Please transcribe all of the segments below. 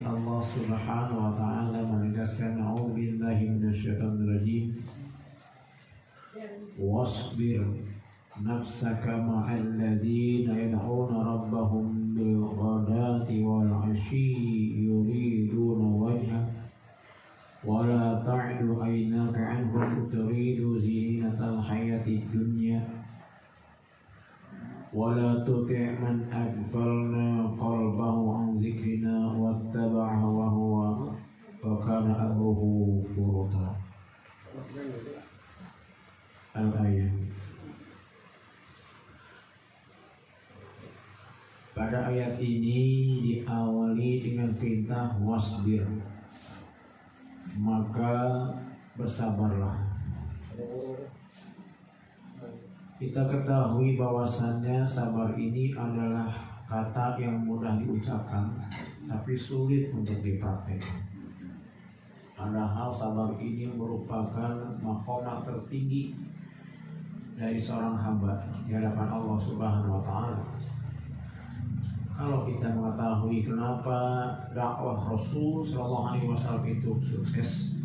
Allah Subhanahu wa taala menegaskan a'udzubillahi minasyaitonir rajim wasbir nafsaka ma'al ladzina yad'una rabbahum bil ghadati wal 'ashyi yuriduna wajha wa la ta'du 'ainaka 'anhum turidu zinatal hayatid dunya wa la tuti' man aghfalna qalbahu 'an dzikrina wattaba'a hawahu wa kana amruhu furuta. Al-ayat. Pada ayat ini diawali dengan perintah wasbir, maka bersabarlah. Kita ketahui bahwasannya sabar ini adalah kata yang mudah diucapkan tapi sulit untuk dipraktekkan. Padahal sabar ini merupakan maqamat tertinggi dari seorang hamba di hadapan Allah Subhanahu wa taala. Kalau kita mengetahui kenapa dakwah Rasul sallallahu alaihi wasallam itu sukses,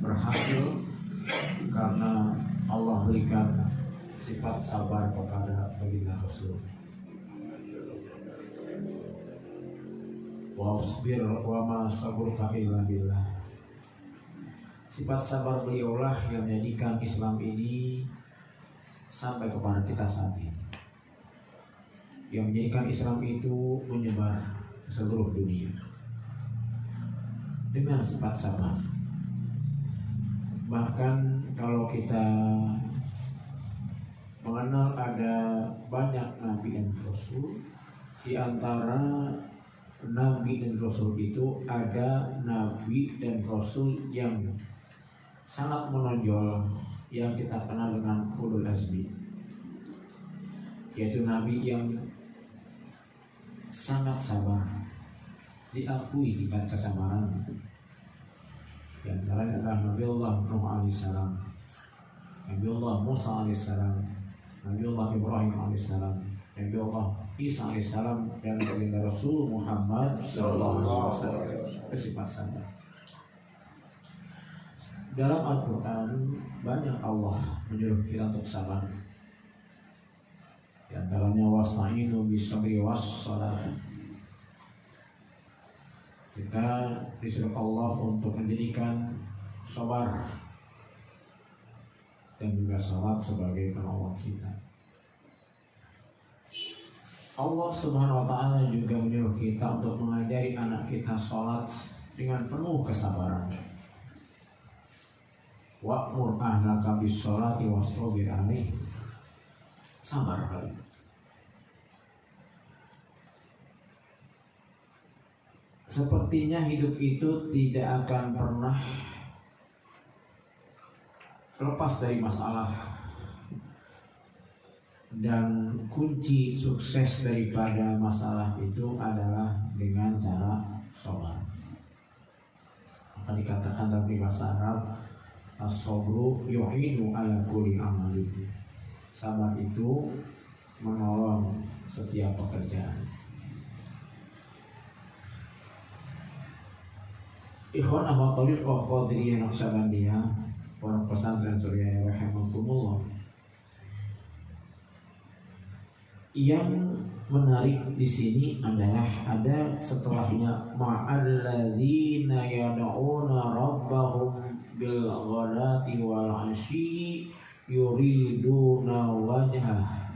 berhasil, karena Allah berikan sifat sabar kepada baginda Rasul. Wasbir wa ma sabruka illa billah. Sifat sabar beliaulah yang menjadikan Islam ini sampai kepada kita saat ini, yang menjadikan Islam itu menyebar ke seluruh dunia dengan sifat sabar. Bahkan kalau kita mengenal ada banyak Nabi dan Rasul, di antara Nabi dan Rasul itu ada Nabi dan Rasul yang sangat menonjol yang kita kenal dengan ulul azmi, yaitu Nabi yang sangat sabar, diakui tingkat kesabaran. Di antaranya adalah Nabi Allah Nuh alaihissalam, Nabi Allah Musa alaihissalam, Nabi Allah Ibrahim alaihissalam, Nabi Allah Isa alaihissalam, dan baginda Rasul Muhammad sallallahu alaihi wasallam bersifat sabar. Dalam Al-Quran banyak Allah menyuruh kita untuk sabar. Di antaranya wasta'inu bis-sabri was-shalah. Kita disuruh Allah untuk mendirikan sabar dan juga salat sebagai penolong kita. Allah Subhanahu wa taala juga menyuruh kita untuk mengajari anak kita salat dengan penuh kesabaran. Wa'mur ahlaka bis-sholati wastabir 'alaiha. Sabar kali. Sepertinya hidup itu tidak akan pernah lepas dari masalah, dan kunci sukses daripada masalah itu adalah dengan cara sabar. Maka dikatakan dalam bahasa Arab, as-sabru yu'inu ala kulli amalin. Sabar itu menolong setiap pekerjaan. Ikhwan ahwat thariqah qadiriyah Naqsyabandiyah, para pesantren Suryani rahimakumullah. Yang menarik di sini adalah ada setelahnya ma'alladzina yad'una rabbahum bil ghadati wal 'ashyi yuriduna wajhah.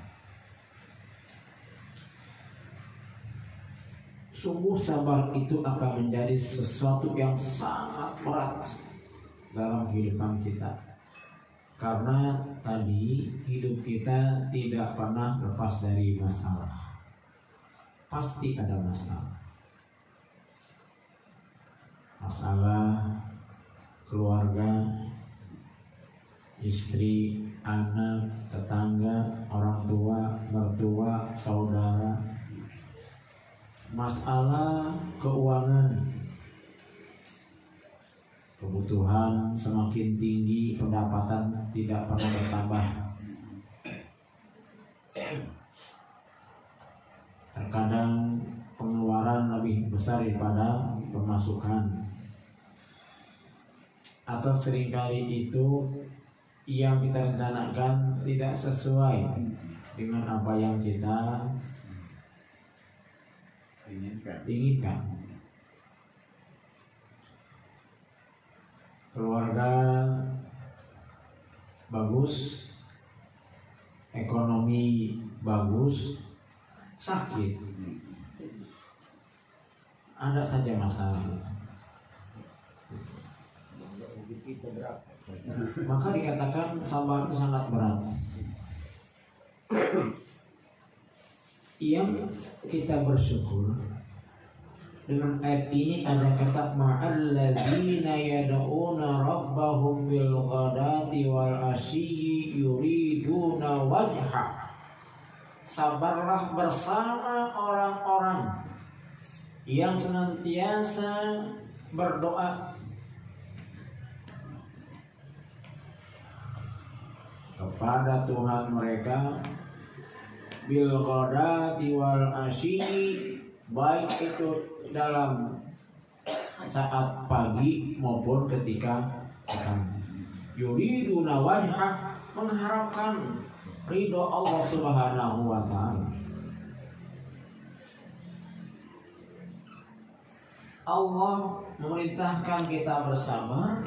Sungguh sabar itu akan menjadi sesuatu yang sangat berat dalam kehidupan kita, karena tadi hidup kita tidak pernah lepas dari masalah. Pasti ada masalah. Masalah keluarga, istri, anak, tetangga, orang tua, mertua, saudara. Masalah keuangan, kebutuhan semakin tinggi, pendapatan tidak pernah bertambah. Terkadang pengeluaran lebih besar daripada pemasukan. masukan, atau seringkali itu yang kita rencanakan tidak sesuai dengan apa yang kita inginkan. Keluarga bagus, ekonomi bagus, sakit, ada saja masalah. Maka dikatakan sabar itu sangat berat. Yang kita bersyukur dengan ayat ini ada kata ma'alladzina yad'una rabbahum bil ghadati wal asyi yuriduna wajha. Sabarlah bersama orang-orang yang senantiasa berdoa kepada Tuhan mereka bil ghadati wal asyi, baik itu dalam saat pagi maupun ketika petang. Yuriduna wajha, mengharapkan ridho Allah Subhanahu wa ta'ala. Allah memerintahkan kita bersabar,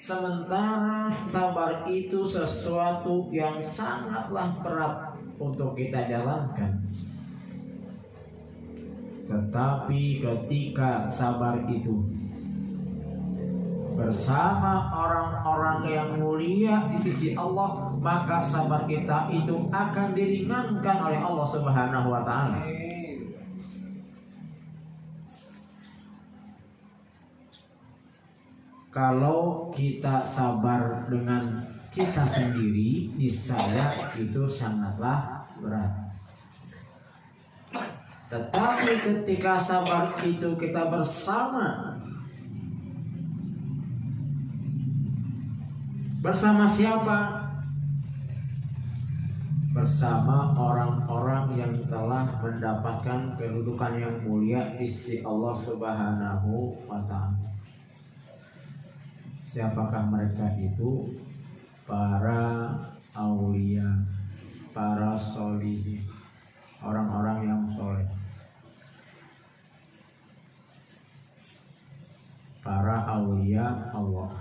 sementara sabar itu sesuatu yang sangatlah berat untuk kita jalankan. Tetapi ketika sabar itu bersama orang-orang yang mulia di sisi Allah, maka sabar kita itu akan diringankan oleh Allah Subhanahu wa ta'ala. Kalau kita sabar dengan kita sendiri, niscaya itu sangatlah berat. Tetapi ketika sabar itu kita bersama siapa? Bersama orang-orang yang telah mendapatkan kedudukan yang mulia di sisi Allah Subhanahu wa ta'ala. Siapakah mereka itu? Para aulia, para solihin, orang-orang yang soleh, para aulia Allah,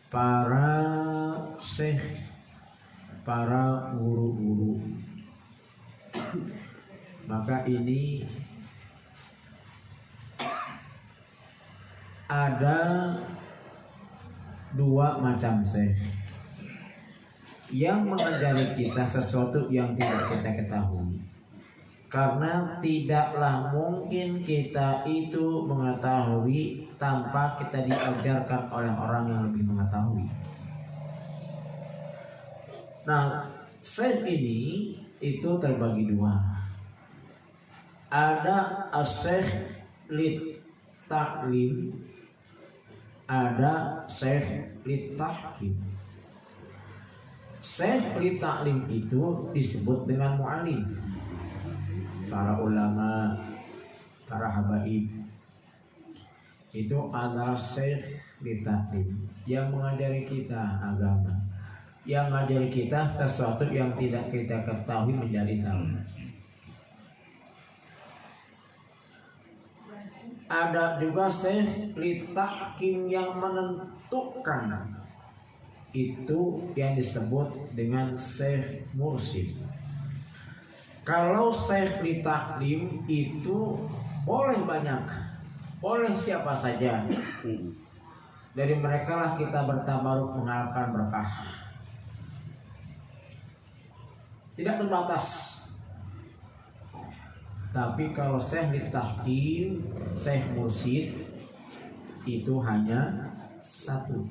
para syekh, para guru-guru. Maka ini ada dua macam syekh yang mengajari kita sesuatu yang tidak kita ketahui, karena tidaklah mungkin kita itu mengetahui tanpa kita diajarkan oleh orang yang lebih mengetahui. Nah, syekh ini itu terbagi dua. Ada as-syekh lit ta'lim, ada syekh lit tahkim. Syekh lit ta'lim itu disebut dengan mu'alim. Para ulama, para habaib itu adalah syekh lit ta'lim yang mengajari kita agama, yang mengajari kita sesuatu yang tidak kita ketahui menjadi tahu. Ada juga syekh lit tahkim yang menentukan, itu yang disebut dengan syekh mursyid. Kalau syekh lit ta'lim itu boleh banyak, boleh siapa saja. Dari mereka lah kita bertabaruk mengharapkan berkah, tidak terbatas. Tapi kalau syekh lit tahkim, syekh mursyid itu hanya satu.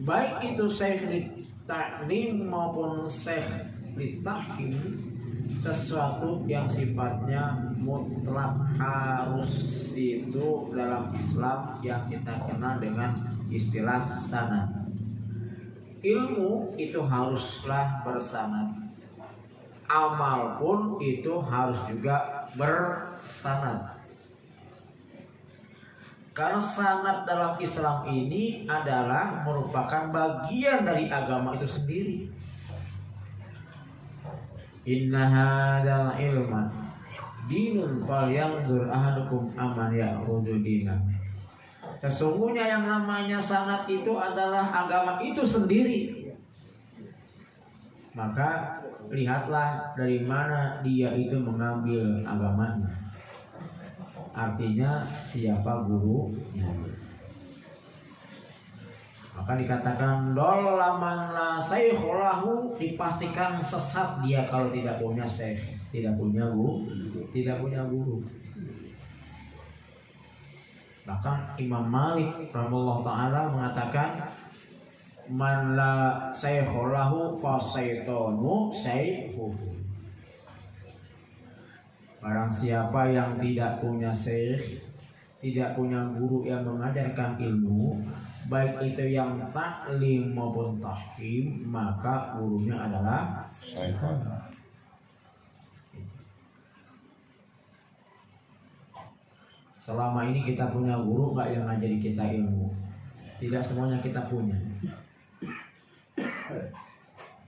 Baik itu syekh lit ta'lim maupun syekh lit tahkim, sesuatu yang sifatnya mutlak, harus itu dalam Islam yang kita kenal dengan istilah sanad. Ilmu itu haruslah bersanad. Amal pun itu harus juga bersanad. Karena sanad dalam Islam ini adalah merupakan bagian dari agama itu sendiri. Inna hadzal ilma dinun falyanzur ahadukum amman ya'khudhu dinah. Sesungguhnya yang namanya sanad itu adalah agama itu sendiri. Maka lihatlah dari mana dia itu mengambil agamanya. Artinya siapa gurunya. Maka dikatakan dolaman la saykhulahu, dipastikan sesat dia kalau tidak punya syekh, tidak punya guru. Bahkan Imam Malik rahimahullah taala mengatakan man la saykhulahu fa syaitanu saykhuhu. Barang siapa yang tidak punya syekh, tidak punya guru yang mengajarkan ilmu, baik itu yang taklim maupun tahkim, maka gurunya adalah syaitan. Selama ini kita punya guru nggak yang ngajari kita ilmu? Tidak semuanya kita punya.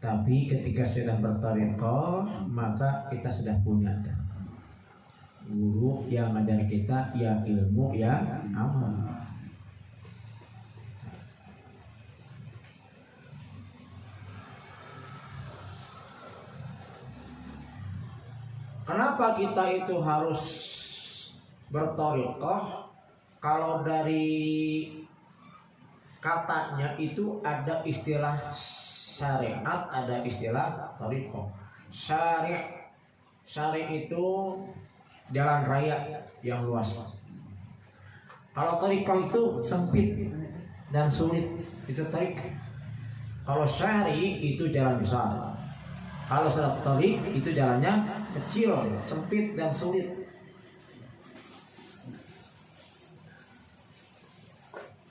Tapi ketika sudah bertariqah, maka kita sudah punya guru yang mengajar kita ya ilmu ya amal. Kenapa kita itu harus berthariqah? Kalau dari katanya itu ada istilah syariat, ada istilah thariqah. Syari' itu jalan raya yang luas. Kalau thariqah itu sempit dan sulit, itu thariq. Kalau syari' itu jalan besar. Kalau thariq itu jalannya kecil, sempit dan sulit.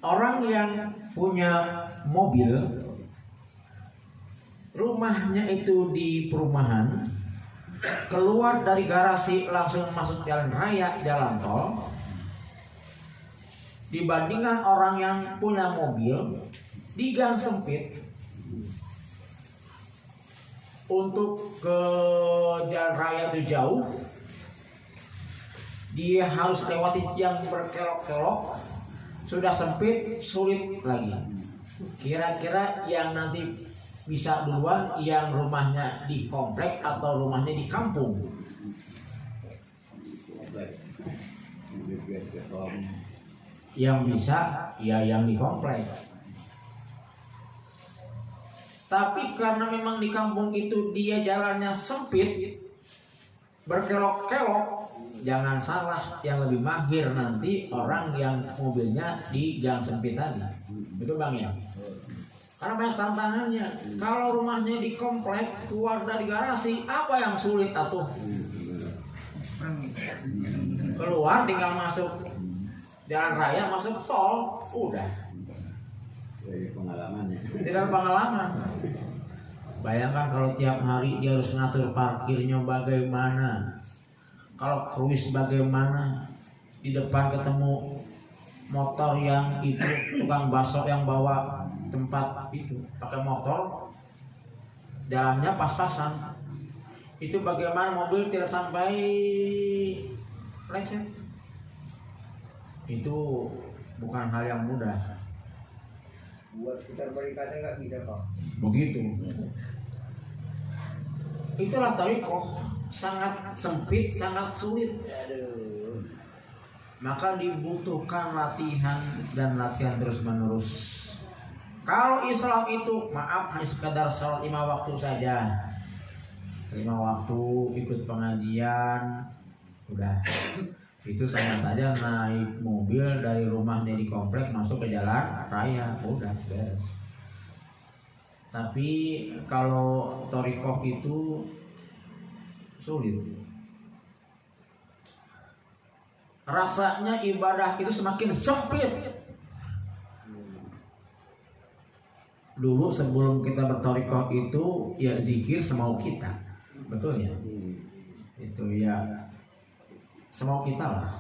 Orang yang punya mobil, rumahnya itu di perumahan, keluar dari garasi langsung masuk jalan raya, jalan tol, dibandingkan orang yang punya mobil di gang sempit, untuk ke jalan raya itu jauh, dia harus lewati yang berkelok-kelok, sudah sempit, sulit lagi. Kira-kira yang nanti bisa duluan yang rumahnya di komplek atau rumahnya di kampung? Yang bisa ya yang di komplek. Tapi karena memang di kampung itu dia jalannya sempit, berkelok-kelok, jangan salah, yang lebih mahir nanti orang yang mobilnya di gang sempit tadi. Betul Bang ya? Karena banyak tantangannya. Kalau rumahnya di komplek, keluar dari garasi, apa yang sulit atuh? Keluar tinggal masuk jalan raya, masuk tol, udah. Tidak pengalaman. Bayangkan kalau tiap hari dia harus ngatur parkirnya bagaimana, kalau kruis bagaimana, di depan ketemu motor yang itu tukang bakso yang bawa tempat itu pakai motor, jalannya pas-pasan, itu bagaimana mobil tidak sampai lecet? Itu bukan hal yang mudah. Buat putar baliknya nggak bisa Pak. Begitu. Itulah thariqah, sangat sempit, sangat sulit. Aduh. Maka dibutuhkan latihan dan latihan terus menerus. Kalau Islam itu maaf hanya sekadar sholat 5 waktu saja, 5 waktu ikut pengajian, udah itu sama saja naik mobil dari rumahnya di komplek masuk ke jalan raya, udah beres. Tapi kalau thariqah itu sulit. Rasanya ibadah itu semakin sempit. dulu sebelum kita bertorikoh itu ya zikir semau kita, betul ya? Itu ya semau kita lah.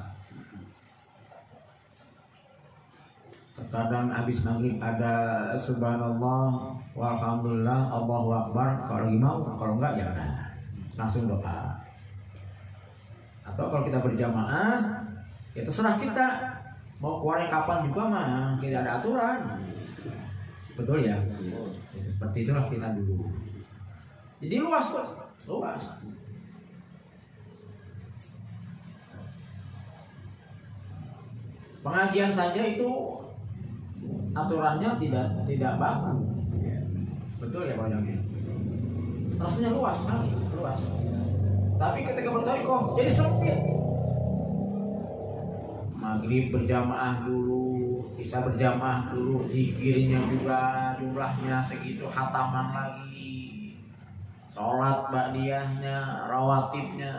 Terkadang habis maghrib ada subhanallah, walhamdulillah, Allahu akbar. Kalau lagi mau, kalau enggak ya langsung doa. Atau kalau kita berjamaah, ya terserah kita mau keluar kapan juga mah, tidak ada aturan. Betul ya? Jadi seperti itulah kita dulu. Jadi luas kok, luas. Pengajian saja itu aturannya tidak baku. Betul ya Pak Jami? Rasanya luas sekali, luas. Tapi ketika bertorikoh jadi sempit. Maghrib berjamaah dulu, isya berjamaah dulu, zikirnya juga jumlahnya segitu, khataman lagi, sholat ba'diyahnya, rawatibnya,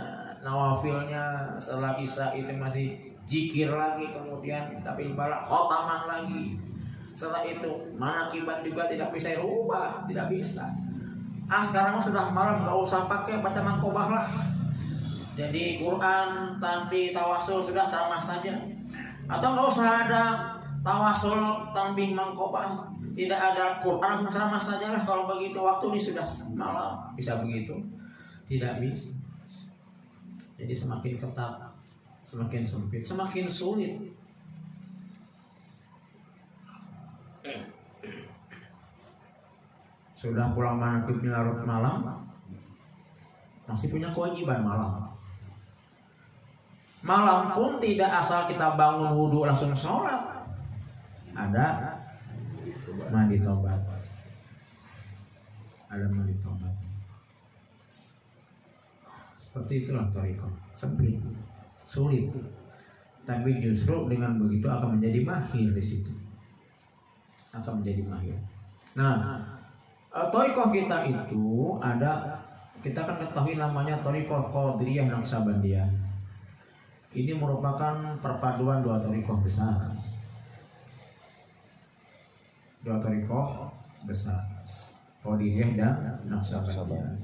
nawafilnya, setelah isya itu masih zikir lagi, kemudian tapi bala khataman lagi. Setelah itu manakibat juga tidak bisa dirubah, tidak bisa. Sekarang sudah malam, nggak usah pakai baca mangkobah lah. Jadi Quran tanbih tawasul sudah ceramah saja, atau nggak usah ada tawasul tanbih mangkobah, tidak ada Quran langsung ceramah saja lah. Kalau begitu waktu ini sudah malam, bisa begitu? Tidak bisa. Jadi semakin ketat, semakin sempit, semakin sulit. Sudah pulang manakibnya larut malam, masih punya kewajiban malam. Malam pun tidak asal kita bangun wudhu langsung sholat, ada mandi tobat, ada mandi tobat. Seperti itulah thariqah, sempit, sulit, tapi justru dengan begitu akan menjadi mahir di situ, akan menjadi mahir. Nah, thariqah kita itu ada, kita kan ketahui namanya thariqah Qadiriyah Naqsabandiyah. Ini merupakan perpaduan dua thariqah besar. Dua thariqah besar, Qadiriyah dan Naqsabandiyah.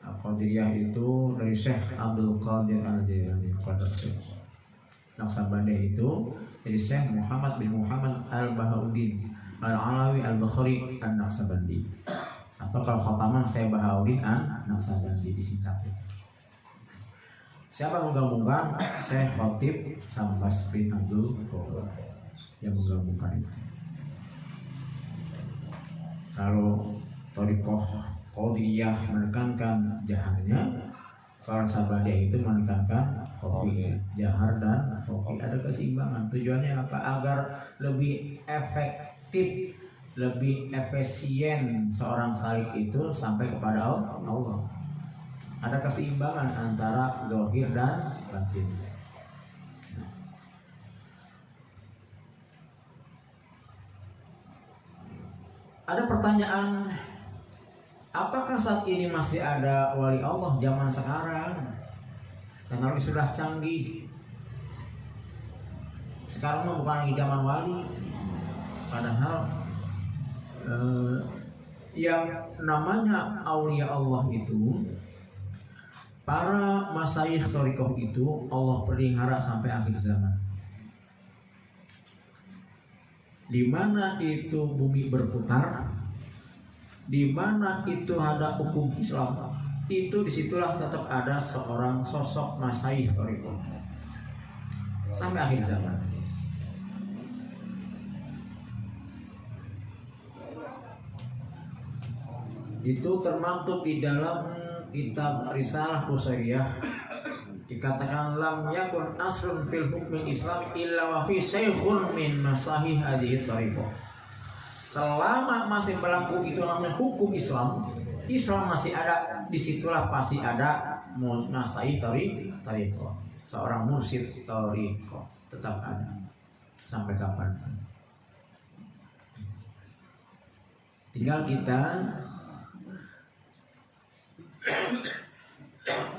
Qadiriyah itu dari Syekh Abdul Qadir Al-Jailani. Naqsabandiyah itu dari Syekh Muhammad bin Muhammad Al-Bahauddin Al-Alawi Al-Bukhari An-Naqsabandi. Atau kalau khataman saya Bahauddin An-Naqsabandi disingkat. Siapa menggabungkan? Saya Khatib Sambas bin Abdul Qadir yang menggabungkan itu. Kalau thariqah Qadiriyah menekankan jaharnya, kalau Sabandiyah itu menekankan kopi, jahar dan kopi. Ada keseimbangan. Tujuannya apa? Agar lebih efektif, lebih efisien seorang salik itu sampai kepada Allah. Ada keseimbangan antara zahir dan batin. Ada pertanyaan, apakah saat ini masih ada wali Allah zaman sekarang? Teknologi sudah canggih. Sekarang mah bukan lagi zaman wali. Padahal yang namanya aulia Allah itu, para masyayikh thariqah itu Allah pelihara sampai akhir zaman. Di mana itu bumi berputar, di mana itu ada hukum Islam, itu disitulah tetap ada seorang sosok masyayikh thariqah sampai akhir zaman. Itu termaktub di dalam kitab Risalah Qusairiyah, dikatakan lam yakun asrun fil hukmin Islam illa wa fi syekhun min masahih hadhihi thariqah. Selama masih berlaku itu namanya hukum Islam, Islam masih ada, disitulah pasti ada masahih thariqah. Seorang mursyid thariqah tetap ada sampai kapan. Tinggal kita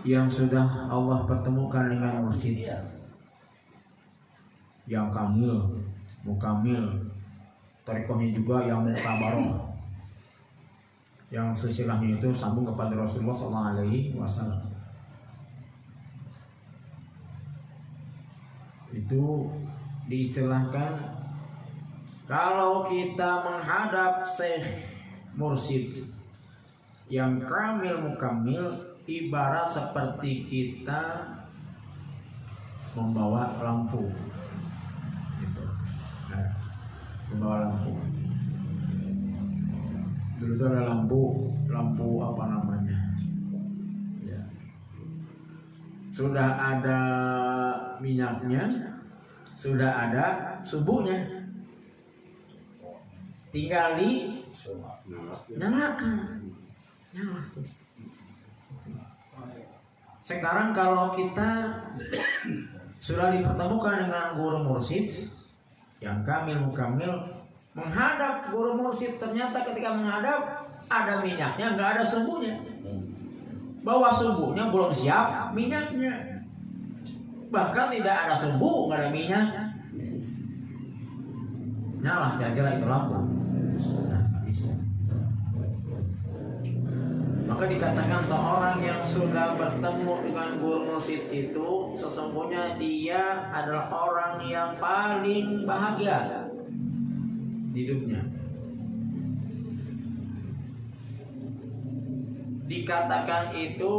yang sudah Allah pertemukan dengan mursyid yang kamil, mukamil, Tarekohnya juga yang muktabaroh, yang silsilahnya itu sambung kepada Rasulullah SAW. Itu diistilahkan kalau kita menghadap Syekh Mursyid yang kamil mukamil, ibarat seperti kita membawa lampu gitu. Nah, membawa lampu. Dulu itu ada lampu apa namanya ya. Sudah ada minyaknya, sudah ada subuhnya, tinggal nyalakan. Sekarang kalau kita sudah dipertemukan dengan guru mursyid yang kamil mukamil, menghadap guru mursyid, ternyata ketika menghadap ada minyaknya, nggak ada subuhnya. Bahwa subuhnya belum siap minyaknya, bahkan tidak ada subuh, nggak ada minyak, nyala kira-kira itu lampu. Maka dikatakan seorang yang sudah bertemu dengan guru mursyid itu sesungguhnya dia adalah orang yang paling bahagia di hidupnya. Dikatakan itu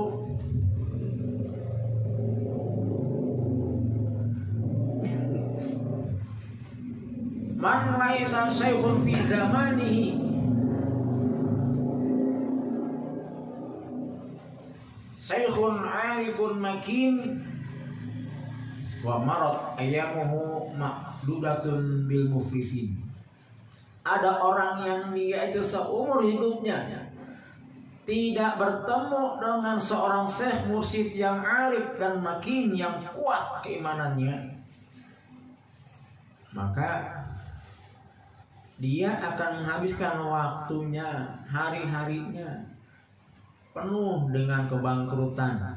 man laisa syaikhun fi zamanihi syaikhun arifun makin wa marad ayamuhu ma'dudatun bil muflisin. Ada orang yang dia itu seumur hidupnya tidak bertemu dengan seorang syekh mursyid yang arif dan makin, yang kuat keimanannya, maka dia akan menghabiskan waktunya, hari-harinya penuh dengan kebangkrutan.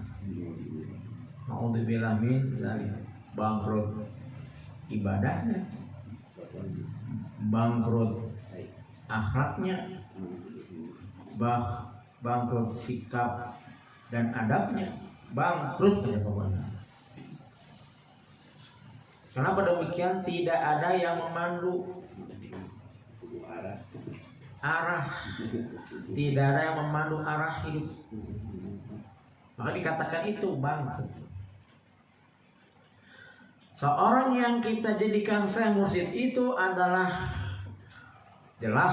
Ma'udzubillah min dzalik. Bangkrut ibadahnya, bangkrut akhlaknya, bangkrut sikap dan adabnya, bangkrut aja pokoknya. Kenapa demikian? Tidak ada yang memandu arah, tidak ada yang memandu arah hidup, maka dikatakan itu bangkrut. Seorang yang kita jadikan syekh mursyid itu adalah jelas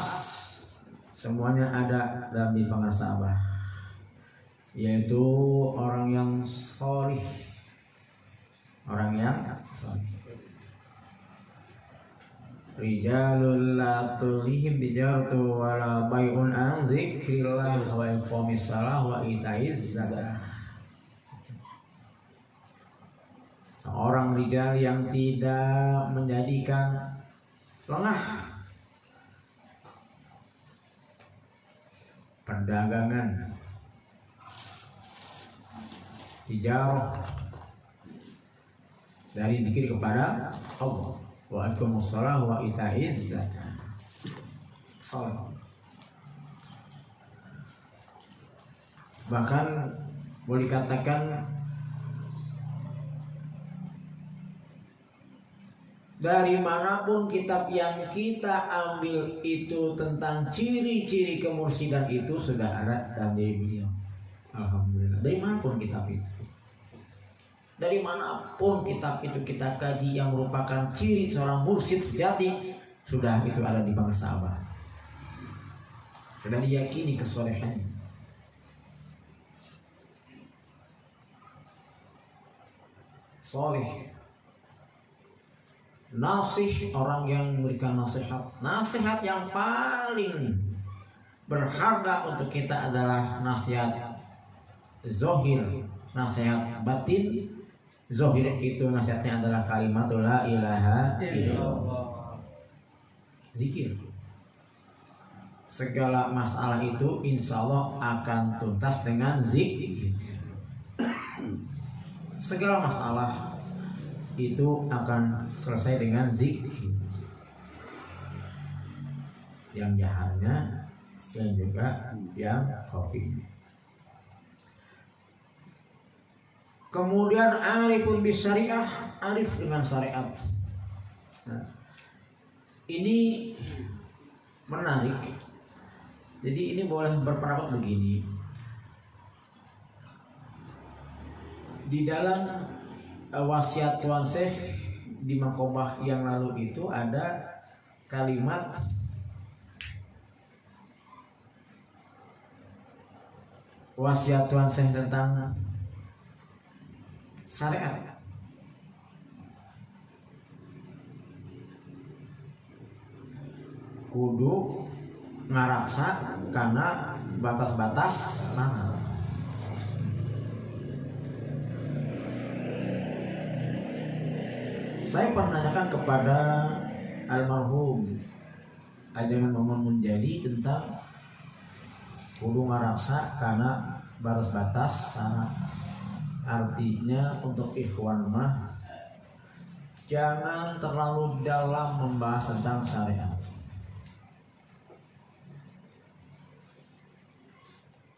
semuanya ada dalam diri pengasabah, yaitu orang yang sholih, orang yang sholih. Rijalul la tulihim tijaratu wala bai'un an dzikrillah wa iqamis shalah wa itaiz zakah. Seorang rijal yang tidak menjadikan lengah perdagangan, tijarah dari zikir kepada Allah, wa aqimus shalah wa itaiz zakah. Bahkan boleh dikatakan dari manapun kitab yang kita ambil itu tentang ciri-ciri kemursidan itu sudah ada dalam diri beliau. Alhamdulillah. Dari manapun kitab itu, dari manapun kitab itu kita kaji yang merupakan ciri seorang mursyid sejati, sudah itu ada di bangsa Abah. Sudah diyakini kesolehannya. Soleh, nasih, orang yang memberikan nasihat. Nasihat yang paling berharga untuk kita adalah nasihat zohir, nasihat batin. Zohir itu nasihatnya adalah kalimat la ilaha illallah, zikir. Segala masalah itu insya Allah akan tuntas dengan zikir. Segala masalah itu akan selesai dengan zikir. yang jaharnya dan juga yang khafi. Kemudian arifun bisyariah, arif dengan syariat. Nah, ini menarik. Jadi ini boleh berpendapat begini. Di dalam wasiat Tuan Syekh di Makobah yang lalu itu ada kalimat wasiat Tuan Syekh tentang syariat. Kudu ngaraksa karena batas-batas sana. Saya pernah nanyakan kepada almarhum Ajangan Mamun Munjadi tentang kudu ngaraksa karena batas-batas sana. Artinya untuk ikhwan mah jangan terlalu dalam membahas tentang syariat.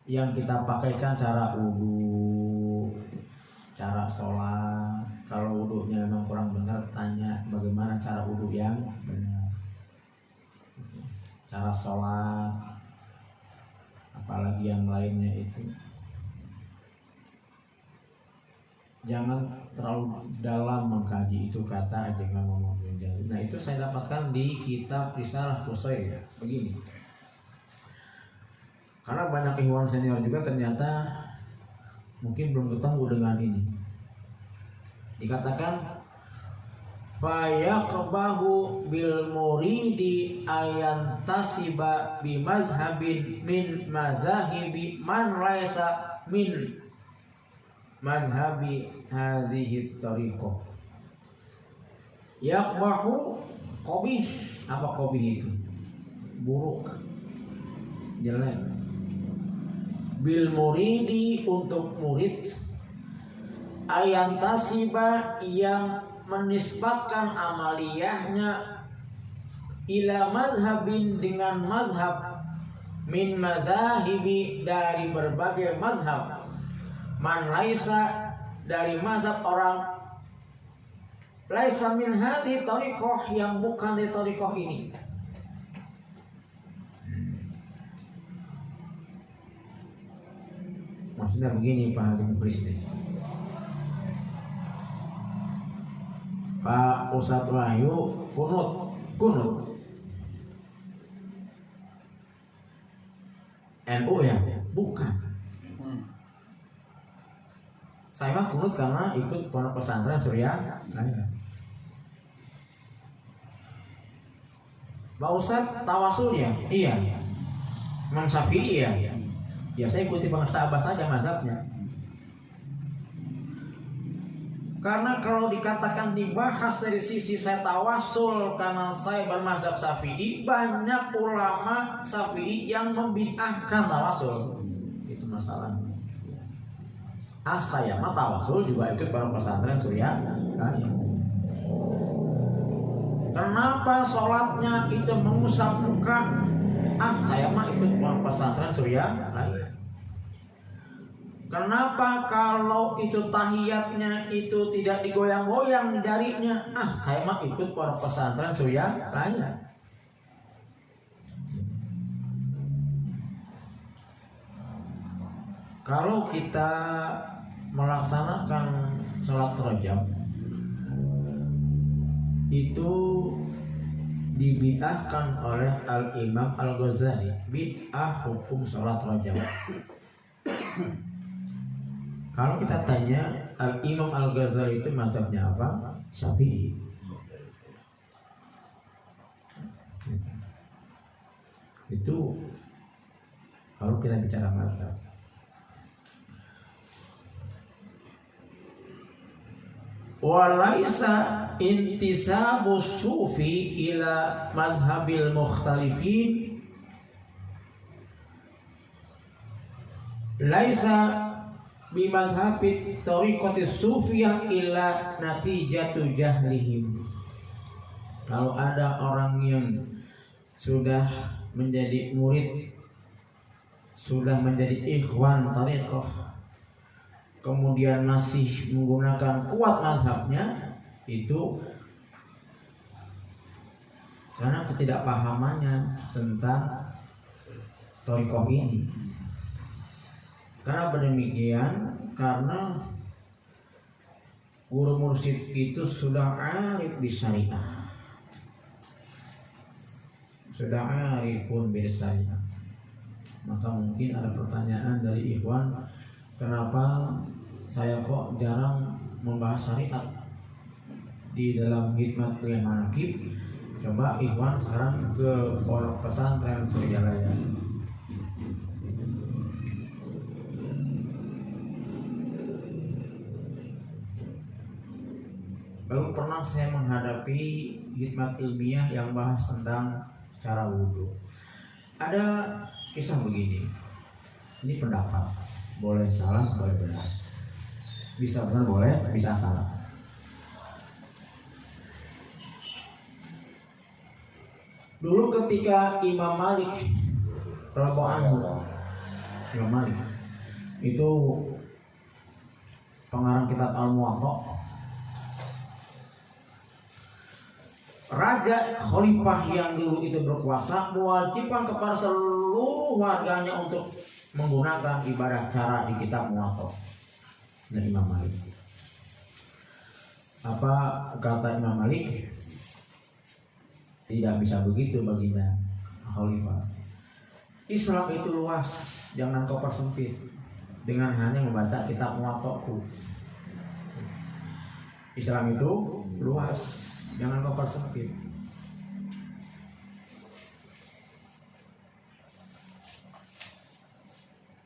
Yang kita pakaikan cara wudu, cara sholat. Kalau wudunya memang kurang benar, tanya bagaimana cara wudu yang benar. Cara sholat, apalagi yang lainnya itu. Jangan terlalu dalam mengkaji itu, kata Ajangan Mamun Munjadi. Nah itu saya dapatkan di kitab Risalah Qusay ya. Begini. Karena banyak ikhwan senior juga ternyata mungkin belum ketemu dengan ini. Dikatakan fayaqbahu bil muridi ayan tasiba bi mazhabin min mazahibi man laisa min manhabi hadhihi tariqah. Yaqbahu qabih. Apa qabih itu? Buruk, jelek. Bil muridi untuk murid, ayantasiba yang menisbatkan amaliyahnya ila madhabin dengan madhab, min mazahibi dari berbagai madhab, man laisa dari mazhab orang laisa min hadhi tariqah yang bukan di tariqah ini. Maksudnya begini Pak Hakim Kristi, Pak Ustadz Wahyu kunut NU ya? Bukan. Saya mah kunut karena ikut pondok pesantren Surya. Pak Ustadz tawasulnya? Iya. Imam Syafi'i ya? Ya saya ikuti Bang Sahabat saja mazhabnya. Karena kalau dikatakan dibahas dari sisi saya tawasul karena saya bermazhab Syafi'i, banyak ulama Syafi'i yang membid'ahkan tawasul. Itu masalahnya. Saya mah tawasul juga ikut para pesantren Surya. Kenapa sholatnya itu mengusap muka? Saya mah ikut para pesantren Surya. Kenapa kalau itu tahiyatnya itu tidak digoyang-goyang jarinya? Saya mah ikut para pesantren Surya Raya. Kalau kita melaksanakan sholat rajab itu dibid'ahkan oleh Al-Imam Al-Ghazali. Bid'ah hukum sholat rajab. Kalau kita tanya Al-Imam Al-Ghazali itu mazhabnya apa? Syafi'i. Itu kalau kita bicara mazhab. Walaisa intisabu sufi ila madhabil mukhtalifin laisa bimadhabit tariqatis sufiyah illa natijatu jahlihim. Kalau ada orang yang sudah menjadi murid, sudah menjadi ikhwan thariqah, kemudian masih menggunakan kuat mazhabnya, itu karena ketidakpahamannya tentang thariqah ini. Karena demikian, karena guru mursyid itu sudah arif di syariah, sudah arif pun di syariah, maka mungkin ada pertanyaan dari ikhwan, kenapa saya kok jarang membahas syariat di dalam Hikmat Kuliah Manaqib. Coba ikhwan sekarang ke pondok pesantren Suryalaya. Lalu pernah saya menghadapi hikmat ilmiah yang bahas tentang cara wudhu. Ada kisah begini. Ini pendapat, boleh salah, boleh benar. Bisa benar boleh, bisa salah. Dulu ketika Imam Malik radhiyallahu anhu, Imam Malik itu pengarang kitab Al-Muwatta, raja khalifah yang dulu itu berkuasa mewajibkan kepada seluruh warganya untuk menggunakan ibadah cara di kitab Muwatta dari Imam Malik. Apa kata Imam Malik? Tidak bisa begitu baginda khalifah. Islam itu luas, jangan kau persempit dengan hanya membaca kitab Muwattaku. Islam itu luas, jangan kau persempit.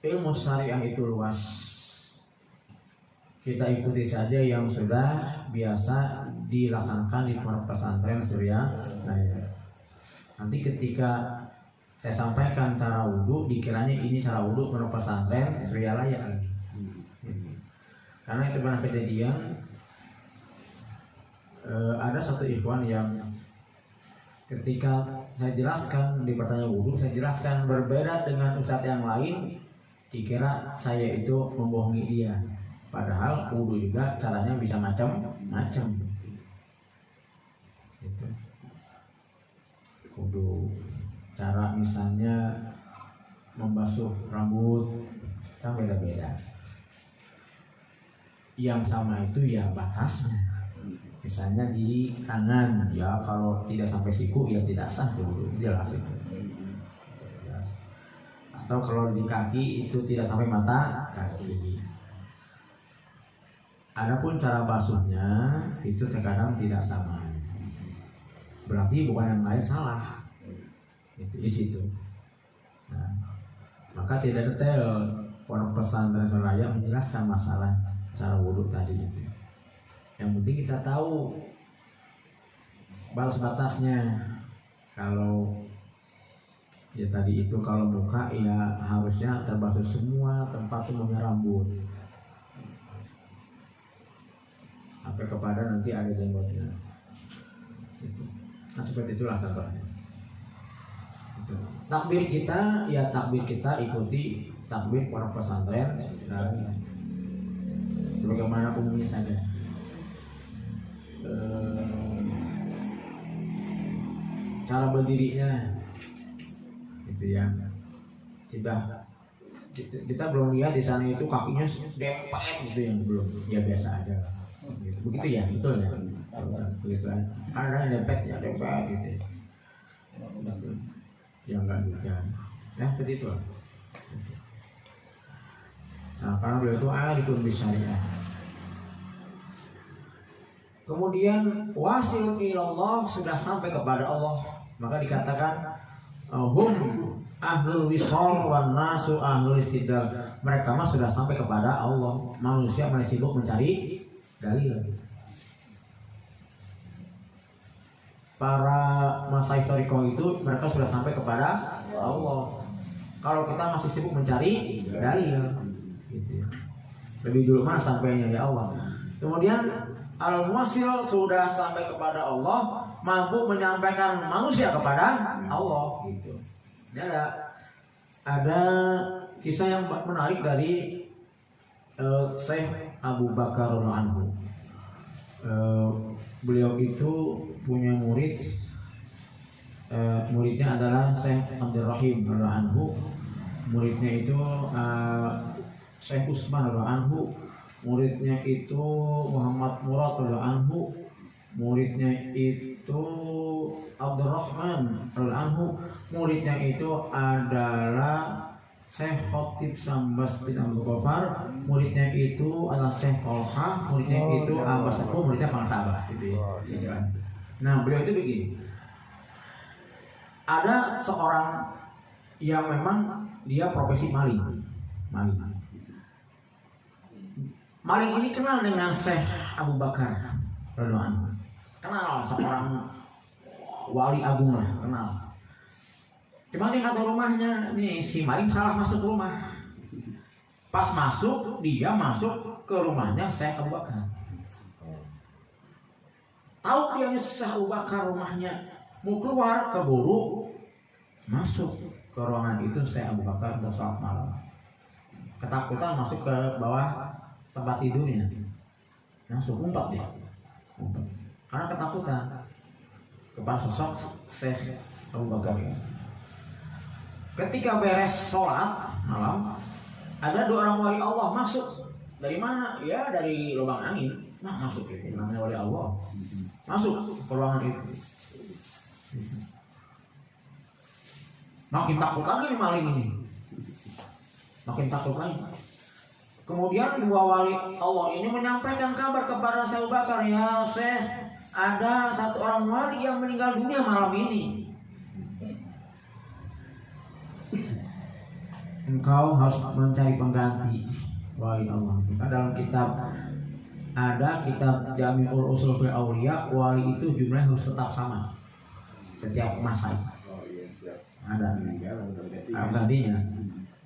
Ilmu syariah itu luas. Kita ikuti saja yang sudah biasa dilaksanakan di pondok pesantren Suryalaya. Nanti ketika saya sampaikan cara wudhu, dikiranya ini cara wudhu pondok pesantren Suryalaya. Karena itu pernah kejadian, ada satu ikhwan yang ketika saya jelaskan di pertanyaan wudhu, saya jelaskan berbeda dengan ustadz yang lain, dikira saya itu membohongi dia. Padahal wudhu juga caranya bisa macam-macam. Gitu. Wudhu, cara misalnya membasuh rambut kan beda-beda. Yang sama itu ya batasnya. Misalnya di tangan, ya kalau tidak sampai siku ya tidak sah wudhu, jelas itu. Atau kalau di kaki itu tidak sampai mata kaki. Adapun cara basuhnya itu terkadang tidak sama. Berarti bukan yang lain salah. Itu di situ. Nah, maka tidak detail pondok pesantren Suryalaya menjelaskan masalah cara wudhu tadi itu. Yang penting kita tahu batas-batasnya. Kalau ya tadi itu kalau muka ya harusnya terbasuh semua tempat tumbuhnya rambut. Sampai kepada nanti ada jenggotnya. Nah seperti itulah contohnya. Takbir kita ya takbir kita ikuti takbir pondok pesantren dan bagaimana umumnya saja. Cara berdirinya itu ya tidak, kita belum lihat di sana itu kakinya dempet gitu, yang belum, ya biasa aja. Begitu ya, betul ya, begitu kan. Ada yang dempet ya dempet gitu. Ya enggak juga, ya seperti itu. Nah karena beliau itu alifun bisyariah. Kemudian wasil ilallah, sudah sampai kepada Allah, maka dikatakan hum ahlul wisol wan nasu ahlul istidlal. Mereka mah sudah sampai kepada Allah, manusia masih sibuk mencari dalil. Para masyayikh thariqah itu mereka sudah sampai kepada Allah. Kalau kita masih sibuk mencari dalil, gitu. Lebih dulu mana sampainya ya Allah. Kemudian al-muwasil sudah sampai kepada Allah, mampu menyampaikan manusia kepada Allah, gitu. Ada kisah yang menarik dari Syekh Abu Bakar radhiyallahu anhu. Beliau itu punya murid, muridnya adalah Syekh Abdul Rahim radhiyallahu anhu. Muridnya itu Syekh Utsman radhiyallahu anhu. Muridnya itu Muhammad Murad radhiyallahu anhu. Muridnya itu Abdurrahman radhiyallahu anhu. Muridnya itu adalah Syekh Khotib Sambas bin Abdul Ghaffar. Muridnya itu adalah Syekh Tolha. Muridnya itu Abbas Sepuh. Muridnya Kang Sabah gitu ya. Nah, beliau itu begini. Ada seorang yang memang dia profesi maling. Maling ini kenal dengan Syekh Abu Bakar radhiyallahu anhu. Kenal seorang wali agung lah, kenal. Cuma dia nggak tahu rumahnya. Nih si maling salah masuk ke rumah. Pas masuk, dia masuk ke rumahnya Syekh Abu Bakar. Tahu dia nih Syekh Abu Bakar rumahnya, mau keluar keburu masuk ke ruangan itu Syekh Abu Bakar udah sholat malam. Ketakutan masuk ke bawah tempat tidurnya. Langsung umpat dia. Karena ketakutan kepada sosok Syekh Abu Bakar ya. Ketika beres sholat malam, ada 2 orang wali Allah masuk. Dari mana? Ya dari lubang angin. Nah masuk itu namanya wali Allah. Masuk ke ruangan itu. Makin takut lagi nih maling ini. Makin takut lagi. Kemudian 2 wali Allah ini menyampaikan kabar kepada Syekh Abu Bakar, ya Syekh, ada 1 orang wali yang meninggal dunia malam ini. Engkau harus mencari pengganti wali Allah. Dalam kitab ada kitab Jami'ul Usul fil Auliya, wali itu jumlahnya harus tetap sama setiap masa. Ada gantinya.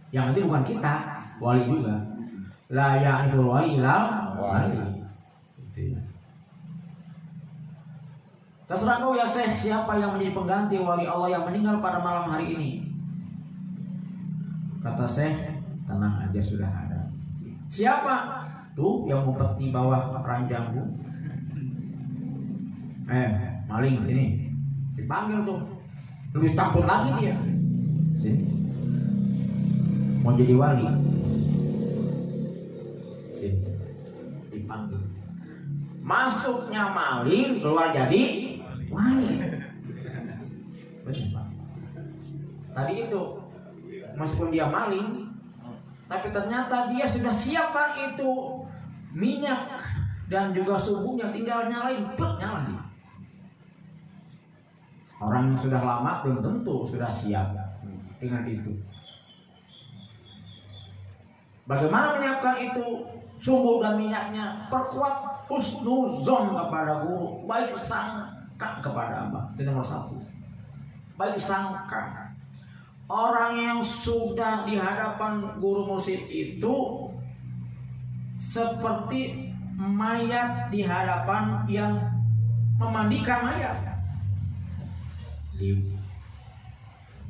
Yang nanti bukan kita, wali juga. La ya'riful wali ilal wali. Terserah kau ya Syekh, siapa yang menjadi pengganti wali Allah yang meninggal pada malam hari ini. Kata Syekh, tenang aja sudah ada. Siapa? Tuh yang ngumpet di bawah ranjangku. Maling sini. Dipanggil tuh. Lebih takut lagi dia. Sini. Mau jadi wali. Sini. Dipanggil. Masuknya maling, keluar jadi wali. Benar, Pak. Tadi itu meskipun dia maling, tapi ternyata dia sudah siapkan itu minyak dan juga subuhnya, tinggal nyalain, nyala dia. Orang yang sudah lama belum tentu sudah siap dengan itu. Bagaimana menyiapkan itu subuh dan minyaknya? Perkuat husnuzon kepada guru, baik sangka kepada Abah. Itu nomor 1. Baik sangka. Orang yang sudah di hadapan guru mursyid itu seperti mayat di hadapan yang memandikan mayat.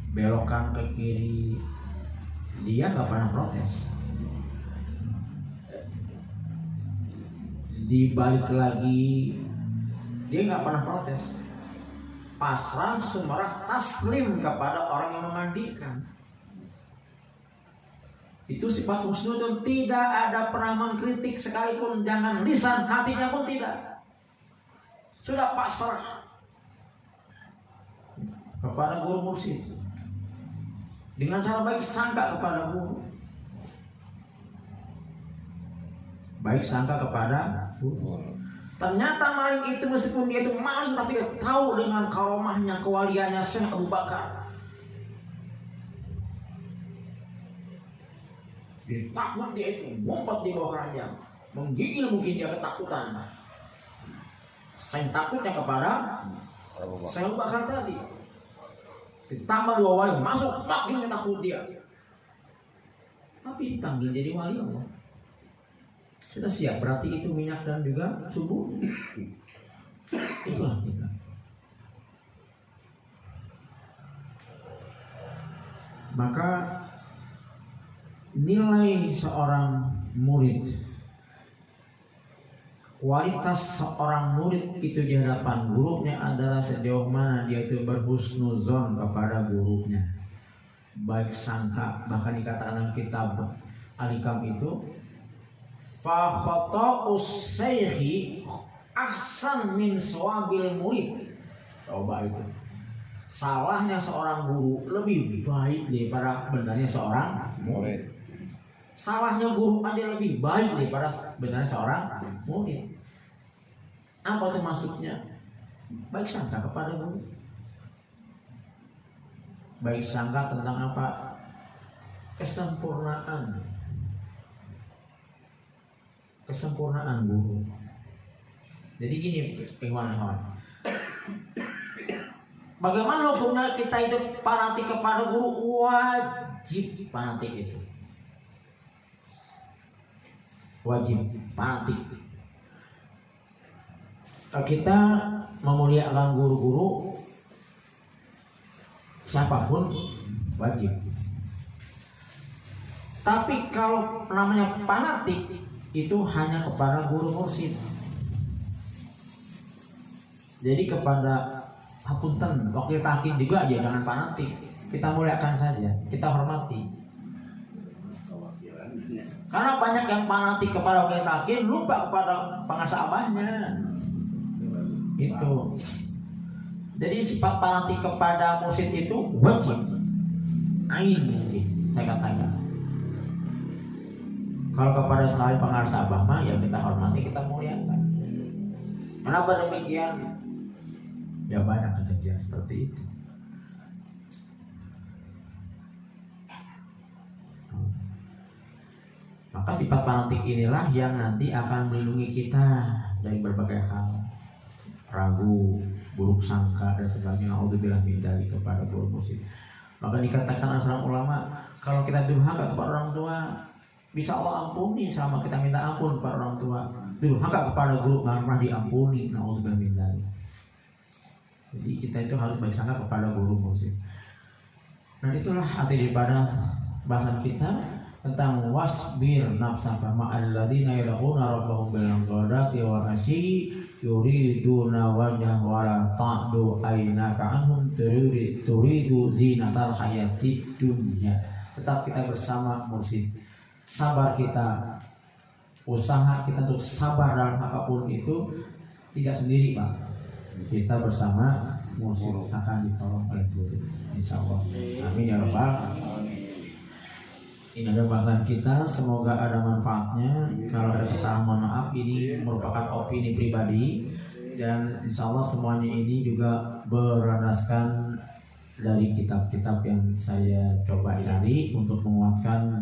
Dibelokkan ke kiri, dia nggak pernah protes. Dibalik lagi, dia nggak pernah protes. Pasrah, sumarah, taslim kepada orang yang memandikan. Itu sifat husnuzon, tidak ada pernah mengkritik sekalipun, jangan lisan, hatinya pun tidak. Sudah pasrah kepada guru mursyid dengan cara baik sangka kepada guru. Baik sangka kepada guru. Ternyata maling itu meskipun dia itu maling, tapi dia tahu dengan karomahnya, kewaliannya Syekh Abu Bakar. Dia takut, dia itu ngumpet di bawah ranjang, menggigil mungkin dia ketakutan. Saya takutnya kepada Syekh Abu Bakar tadi. Ditambah 2 wali masuk, makin takut dia. Tapi dipanggil jadi wali Allah. Sudah siap, berarti itu minyak dan juga subuh. Itulah kita. Maka nilai seorang murid, kualitas seorang murid itu di hadapan gurunya adalah sejauh mana dia itu berhusnuzon kepada gurunya, baik sangka. Bahkan dikatakan dalam kitab Al-Hikam itu, fa khata'us syaikhi ahsan min shawabil murid. Coba itu, salahnya seorang guru lebih baik daripada benarnya seorang murid. Salahnya guru aja lebih baik daripada benarnya seorang murid. Apa itu maksudnya? Baik sangka kepada guru. Baik sangka tentang apa? Kesempurnaan. Kesempurnaan guru. Jadi gini, kawan-kawan. Bagaimana hukumnya kita itu fanatik kepada guru? Wajib fanatik itu. Wajib fanatik. Kita memuliakan guru-guru siapapun wajib. Tapi kalau namanya fanatik itu hanya kepada guru mursyid. Jadi kepada hapunten wakil takin juga aja jangan fanatik. Kita muliakan saja, kita hormati. Karena banyak yang fanatik kepada wakil takin, lupa kepada pengasah abahnya. Itu. Jadi sifat fanatik kepada mursyid itu wajib. Ain saya katakan. Kalau kepada selain pengasah abah mah ya kita hormati, kita muliakan. Kenapa demikian? Ya banyak kejadian seperti itu. Maka sifat fanatik inilah yang nanti akan melindungi kita dari berbagai hal, ragu, buruk sangka dan sebagainya. Alhamdulillah minta kepada guru mursyid. Maka dikatakan seorang ulama, kalau kita durhaka kepada orang tua, bisa Allah ampuni selama kita minta ampun kepada orang tua. Durhaka kepada guru nggak pernah diampuni. Alhamdulillah minta. Jadi kita itu harus baik sangka kepada guru mursyid. Dan itulah arti daripada bahasan kita tentang wasbir nafsaka ma'al ladzina yad'una rabbahum bil ghadati wal asyi yuriduna wajhahu wa la ta'du aynaka anhum turidu zinatal hayati dunya. Tetap kita bersama mursyid. Sabar kita, usaha kita untuk sabar dalam apapun itu tidak sendiri, Pak. Kita bersama mursyid akan ditolong oleh guru, insyaallah. Amin ya rabbal alamin. Ini adalah bahasan kita, semoga ada manfaatnya. Kalau ada kesalahan mohon maaf, ini merupakan opini pribadi dan insya Allah semuanya ini juga berlandaskan dari kitab-kitab yang saya coba cari untuk menguatkan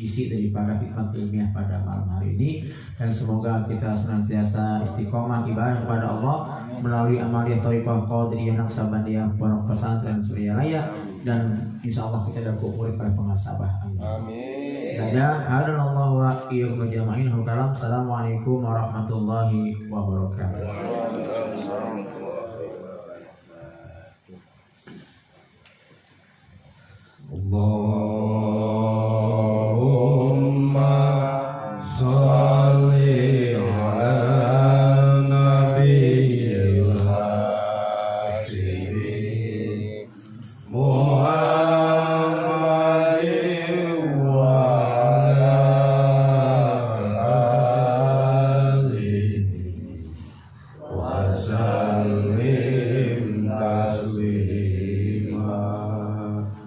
isi daripada hikmat ilmiah pada malam hari ini. Dan semoga kita senantiasa istiqomah ibadah kepada Allah melalui amaliyah thariqah qadiriyah naqsabandiyah pondok pesantren Suryalaya, dan insya Allah kita dapat umur pada pengasabah. Amin. Saja hadanallahu wa iyyakum jami'in. Assalamualaikum warahmatullahi wabarakatuh.